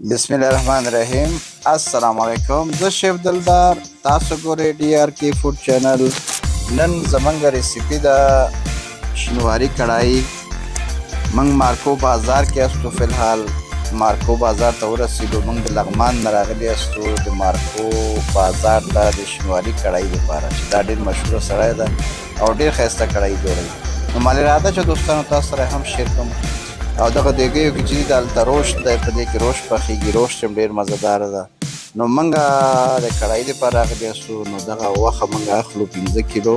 بسم الله الرحمن الرحیم. السلام علیکم. زه شیف دلدار، تاسو ګورئ ډي آر کې فوډ چینل. نن زمونږ ریسیپي ده شینواري کړایي. موږ مارکو بازار کې استو. فلحال مارکو بازار ته ورسېدو. موږ د لغمان نه راغلي استو د مارکو بازار ته د شینواري کړایي لپاره، چې دا ډېر مشهوره سړی ده او ډېر ښایسته کړایي جوړوي. نو مال اراده چې دوستانو تاسو سره هم شیر کوم. او دغه دیګیو کې چې دلته روش دی، په دې کې روش پخېږي. روش هم ډېر مزهداره ده. نو موږ د کړایي دپاره راغلي یاستو. نو دغه غوښه موږ اخلو 15 کیلو.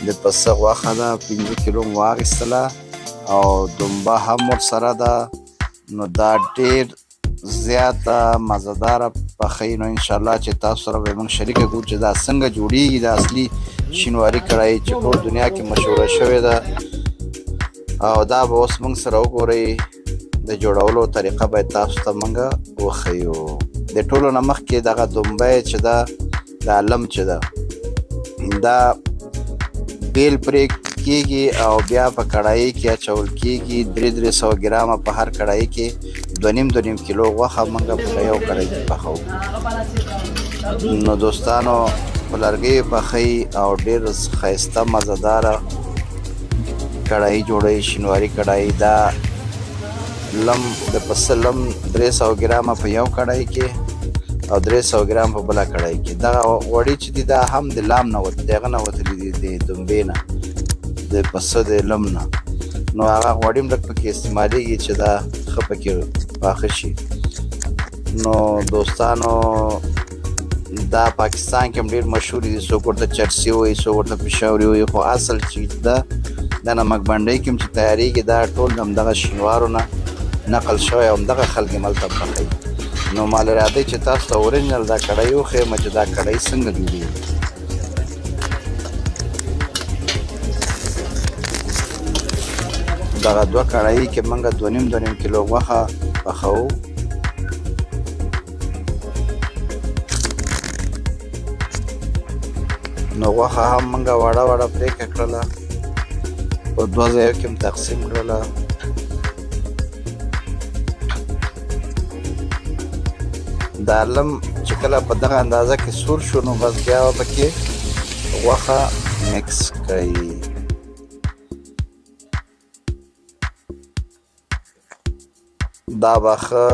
د پسه غوښه ده 15 کیلو مو واخیستله او دنبه هم ورسره ده. نو دا ډېر زیاته مزهداره پخوي. نو انشاءالله چې تاسو سره به موږ شریکه کړو چې دا څنګه جوړیږي د اصلي شینواري کړایي چې ټول دنیا کې مشهوره شوې ده. او دا به اوس موږ سره وګورئ. د جوړولو طریقه باید تاسو ته موږ وښیو. د ټولو نه مخکې دغه دنبی چې ده، دا لم چې ده، دا بیل پرې کېږي او بیا په کړایي کې اچول کېږي. 300 ګرامه په هر کړایي کې 2.5 کیلو غوښه موږ په یو کړایي کې پخوو. نو دوستانو په لرګیو پخوي او ډېر ښایسته مزهداره کړایي جوړوي شینواري کړایي. دا لم د پسه لم 300 ګرامه په یو کړایي کې او 300 ګرام په بله کړایي کې. دغه غوړي چې دي دا هم د لام نه وتلي، دغه نه وتلي دي، د دنبې نه، د پسه د لم نه. نو هغه غوړي هم لږ پکې استعمالیږي چې دا ښه پکې پاخه شي. نو دوستانو دا پاکستان کې هم ډېر مشهور دي. څوک ورته چرسي وایي، څوک ورته پشاوري وایي، خو اصل چې ده د نمک بنډۍ کې هم چې تیارېږي دا ټول د همدغه شینوارو نه نقل شوی او همدغه خلک یې هلته پخوي. نو مال ارادې چې تاسو ته اورجنل دا کړایي وښیم چې دا کړایي څنګه جوړېږي. دغه 2 کړایي کې موږ 2.5 کیلو غوښه پخوو. نو غوښه هم موږ وړه وړه پرېکه کړله، په 2 ځایو کې هم تقسیم کړله. دا لم چې کله په دغه اندازه کې سور شو نو بس بیا به پکې غوښه مکس کړئ. دا به ښه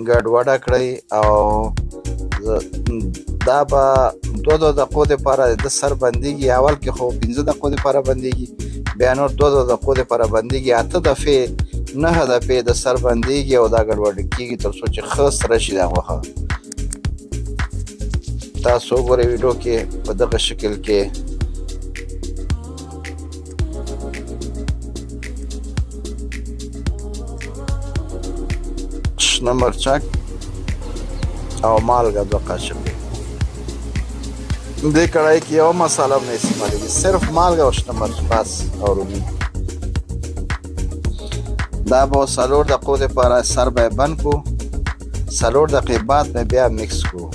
ګډوډه کړئ او دا به 2 دقیقو دپاره د سر بندېږي. اول کې خو 15 دقیقو دپاره بندېږي، بیا نور 2 دقیقو دپاره بندېږي. 8 دفعې 9 دفعې د سر بندېږي او دا ګډوډه کېږي تر څو چې ښه سره شي دا غوښه. تاسو وګورئ ویډیو کې په دغه شکل کې شنه مرچک او مالګه 2 قاشقې. دې کړایي کې یو مساله هم نه استعمالیږي، صرف مالګه او شنه مرچ بس او رومي. دا به 4 دقیقو دپاره سر به یې بند کړو. 4 دقیقې بعد به بیا مکس کړو.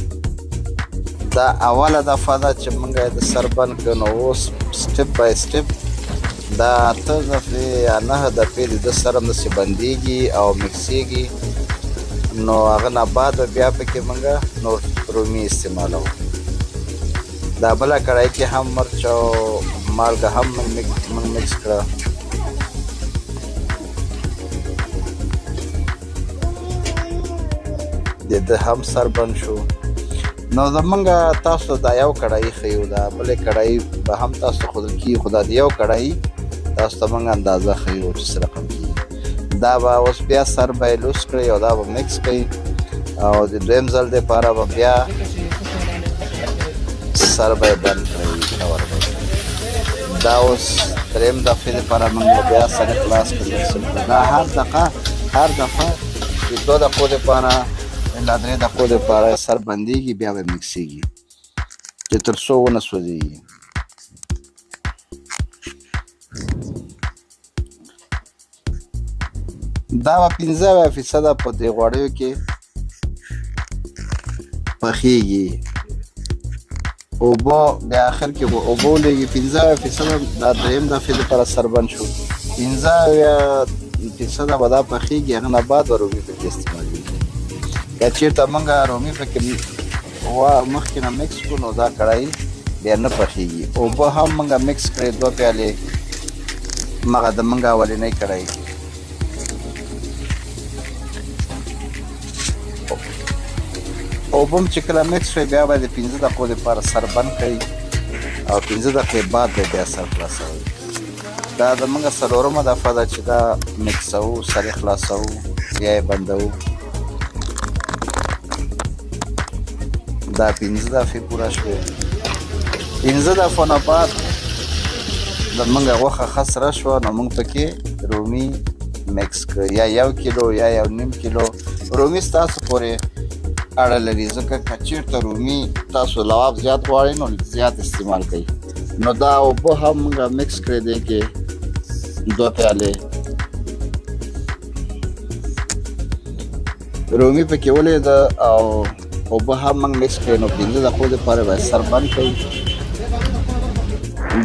دا اوله دفعه ده چې موږ یې د سر بند کړو. نو اوس سټپ بای سټپ دا 8 دفعې یا 9 دفعې د ده سره همداسې بندېږي او مکسېږي. نو هغه نه بعد به بیا پکې موږ نور رومي استعمالوو. دا بله کړایي کې هم مرچ او مالګه هم موږ مکس کړه. د ده هم سر بند شو. نو زمونږ تاسو دا یو کړایي ښیو، دا بلې کړایي به هم تاسو ته ښودل کېږي، خو دا د یو کړایي تاسو ته موږ اندازه ښیو چې څه رقم کېږي. دا به اوس بیا سر به یې لوس کړئ او دا به مکس کړئ او د دویم ځل دپاره به بیا سر به یې بند کړئ. دا اوس درېیم دفعې دپاره موږ بیا سر یې خلاص کړئ. دا هر دفعه د 2 دقیقو دپاره لا 3 دقیقو دپاره سر بندېږي، بیا به مکسېږي چې تر څو ونه سوځېږي. دا به 15% په دې غوړیو کې پخېږي. اوبه بیا آخر کې به اوبه ولېږي. 15% دا درېیم دفعې دپاره سر بند شو. 15% به دا پخېږي، هغه نه بعد به رومي پکې استعمالېږي. که چېرته موږ رومي پکې مخکې نه مکس کړو نو دا کړایي بیا نه پخېږي. اوبه هم موږ مکس کړې 2 پیالې مغه د موږ اولنۍ کړایي. اوبه هم چې کله مکس شوی بیا به د 15 دقیقو دپاره سر بند کړئ او 15 دقیقې بعد به بیا سر خلاصوئ. دا د موږ څلورمه دفعه ده چې دا مکسوو، سر یې خلاصوو، بیا یې بندوو. دا 15 دفعې پوره شوې. 15 دفعو نه بعد د موږ غوښه ښه سره شوه نو موږ پکې رومي مکس کړو، یا 1 کیلو یا 1.5 کیلو. رومي ستاسو پورې اړه لري، ځکه که چېرته رومي تاسو لواب زیات غواړئ نو زیات استعمال کوئ. نو دا اوبه هم موږ مکس کړی دی کې 2 پیالې رومي پکې ولیده او اوبه هم موږ مکس کړی نو 15 دقیقو دپاره باید سر بند کړئ.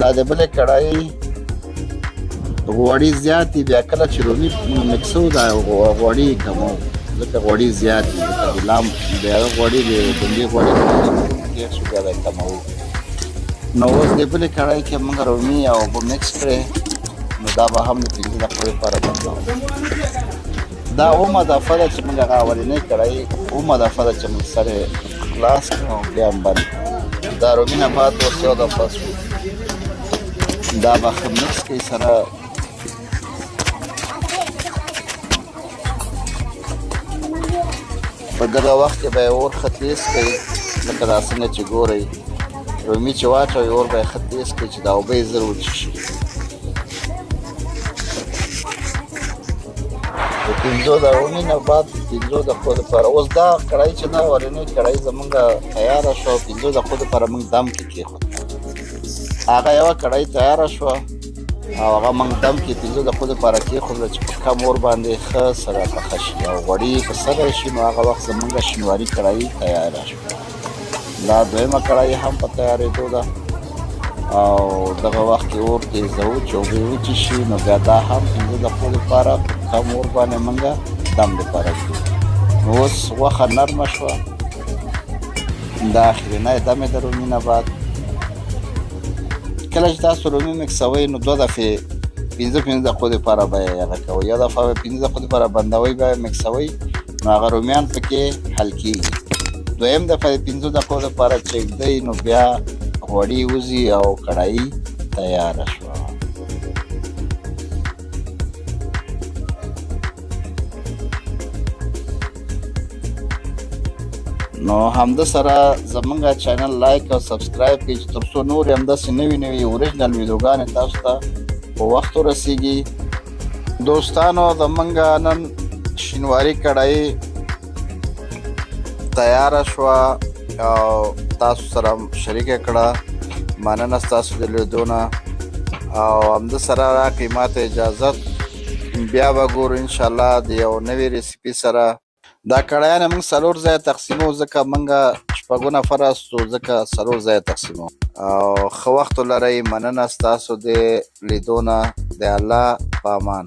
دا د بلې کړایي غوړي زیات دي، بیا کله چې رومي مکسوو دا غوړي کموو ځکه غوړي زیات دي. لکه ګلام بیا غوړي د ډنډې غوړي ډېر شو بیا به یې کموو. نو اوس د بلې کړایي کې موږ رومي او اوبه مکس کړې نو دا به هم د 15 دقیقو لپاره بندوو. دا اومه دفعه ده چې موږ هغه اولنۍ کړایي اومه دفعه ده چې موږ سر یې خلاص کړو او بیا هم بند. دا رومي نه بعد اوس یو دفعه شو، دا به ښه مکس کړئ سره. په دغه وخت کې به یې اور ښه تیز کړئ، لکه دا څنګه چې ګورئ رومي چې واچوئ اور به یې ښه تیز کړئ چې دا اوبه یې زر وچشي. د 15 د رومي نه بعد 15 دقیقو دپاره اوس دا کړایي چې دا اولنۍ کړایي زموږ تیاره شوه. 15 دقیقو دپاره موږ دم کې کېښود. هغه یوه کړایي تیاره شوه او هغه موږ دم کې 15 دقیقو دپاره کېښودله چې په کم اور باندې ښه سره پخه شي او غوړي په سره شي. نو هغه وخت زموږ شینواري کړایي تیاره شوه. دا دویمه کړایي هم په تیارېدو ده او دغه وخت کې اور تیزوو چې اوبه وچشي. نو بیا دا هم 15 دقیقو دپاره په کم اور باندې موږ دم دپاره کړو. نو اوس غوښه نرمه شوه. دا اخرنی دم یې د رومي نه بعد. کله چې تاسو رومي مکسوئ نو 2 دفعې 15 دقیقو دپاره به یې هغه کوئ. یو دفعه به 15 دقیقو دپاره بندوئ بیا یې مکسوئ نو هغه رومیان پکې حل کېږي. دویم دفعه 15 دقیقو دپاره چې ږدئ نو بیا غوړي وځي او کړایي تیاره شوه. نو همده سره زمونږ چینل لایک او سبسکرایب کړئ چې تر څو نور همداسې نوې اوریجنل ویډیوګانې تاسو ته په وخت ورسیږي. دوستانو زمونږ نن شینواري کړایي تیاره شوه او تاسو سره شریکه کړه. مننه ستاسو د لیدو نه او همده سره راکړئ ماته اجازت. بیا به ګورو انشاءالله د یو نوې ریسیپي سره. دا کړایانې موږ 4 ځایه تقسیمو ځکه موږ 6 نفر یاستو ځکه 4 ځایه تقسیمو او ښه وخت ولرئ. مننه ستاسو د لیدو نه. د الله په امان.